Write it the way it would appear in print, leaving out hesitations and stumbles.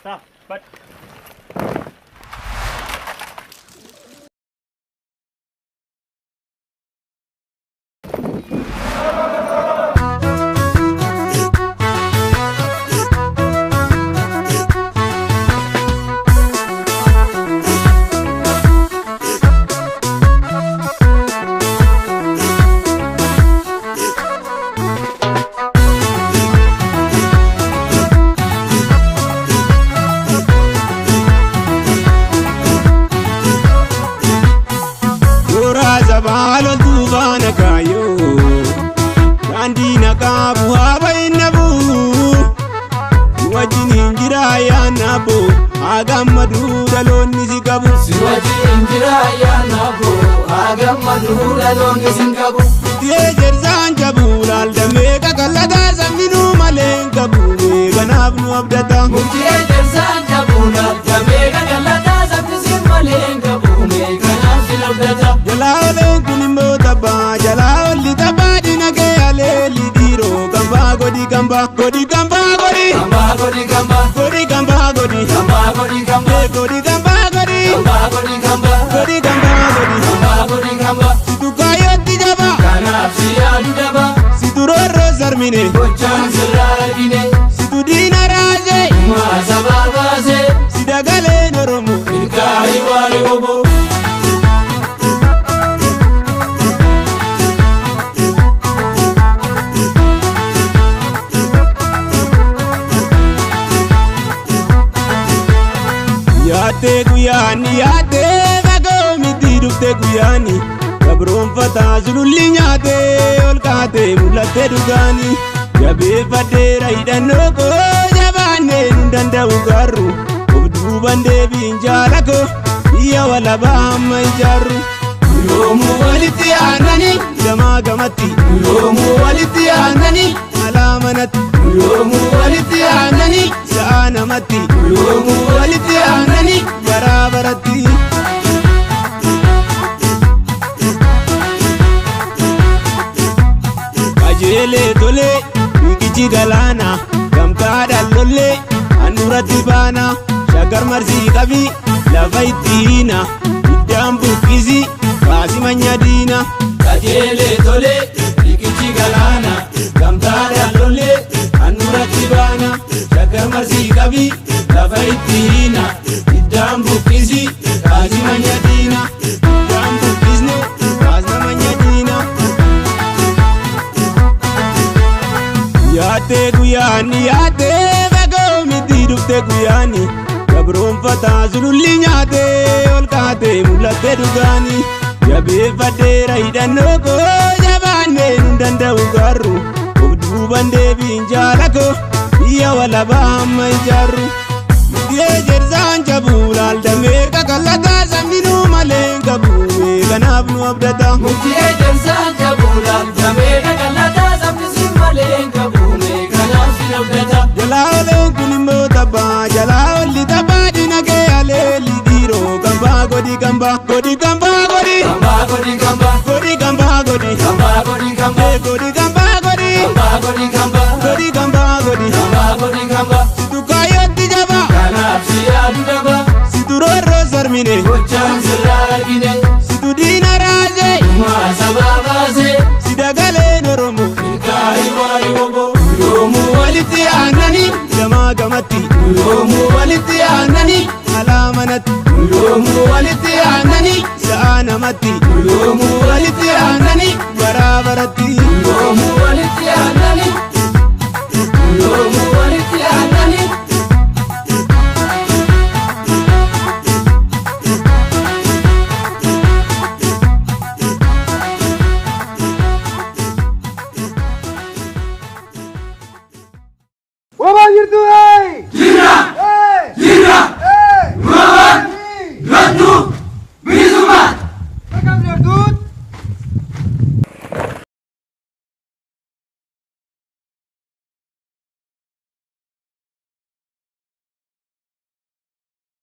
Stop. But Zabalo dubana kayo Randina kabu haba inabu Siwajini injira ya nabo Agamadu dalon nizikabu Siwajini injira ya nabo Agamadu dalon nizikabu Tiyejer zanjabu Laldame kakalada zaminu malenkabu Ganabnu abdata Tiyejer zanjabu Laldame kakalada zaminu malenkabu Ganabnu abdata Jalao kunimbo taba Jalao li taba dinake aleli diro Gamba godi gamba Godi gamba godi Gamba godi gamba Godi gamba godi Gamba godi gamba Godi gamba godi Gamba godi gamba Godi gamba godi Gamba godi gamba Situ kayo tijaba Kanaf siyadu daba Situ roro zarmine Bochan sirargine Situ dina raje Masababaze Sidagale noromo Ilkahi wali bobo Yaate guyani yaate bago miti dufte guyani Gabroon fataa sululli nyaate ol kaate mul'atte dhugaani Jabeeffadheera hidhannoo koo jabaannee nun danda'u gaarru Of duuban deebiin jaala koo biyya walabaa amma ijaarru Yoomuu walitti aananii Gamaa gamatti Yoomuu walitti aananii alaa manatti Yoomuu walitti aananii sa'a namatti Yoomuu walitti aananii baraa baratti Kajeelee tolee biqichi galaana gamtaadhaan lollee handhuuratti baana shaggar marsii qabii lafa itti hiina iddaan buqqisi baasi manya diina Kajeelee tolee biqichi galaana gamtaadhaan lollee handhuuratti baana shaggar marsii qabii lafa itti hiina iddaan buqqisi baasi manya diina iddaan buqqisne baasna manya diina Yaate guyyaani yaate bagoo miti dufte guyyaani Gabroon fataa sululli nyaate ol kaate mul'atte dhugaani Jabeeffadheera hidhannoo koo jabaannee nun danda'u gaarru Of duuban deebiin jaala koo biyya walabaa amma ijaarru Tiyejer zanjabu Laldamee kakallataa zamminuu maleen qabu Kanaaf nu abdata Tiyejer zanjabu Laldamee kakallataa zamminuu maleen qabu Kanaaf nu abdata Jalaa kunimbo taba Jalaa li taba dinake aleli diro Gamba godi gamba Godi gamba godi Gamba godi gamba Godi gamba godi Gamba godi gamba Godi gamba godi Gamba godi gamba Godi gamba godi Gamba godi gamba Situ kayo tijaba Kanaaf siyadu daba Situ roro zarmine Bochan sirargine Situ dina raje Masababaze Sidagale noromo Ilkahi wali bobo Yoomuu walitti aananii Gamaa gamatti Yoomuu walitti aananii alaa manatti Yoomuu walitti aananii sa'a namatti Yoomuu walitti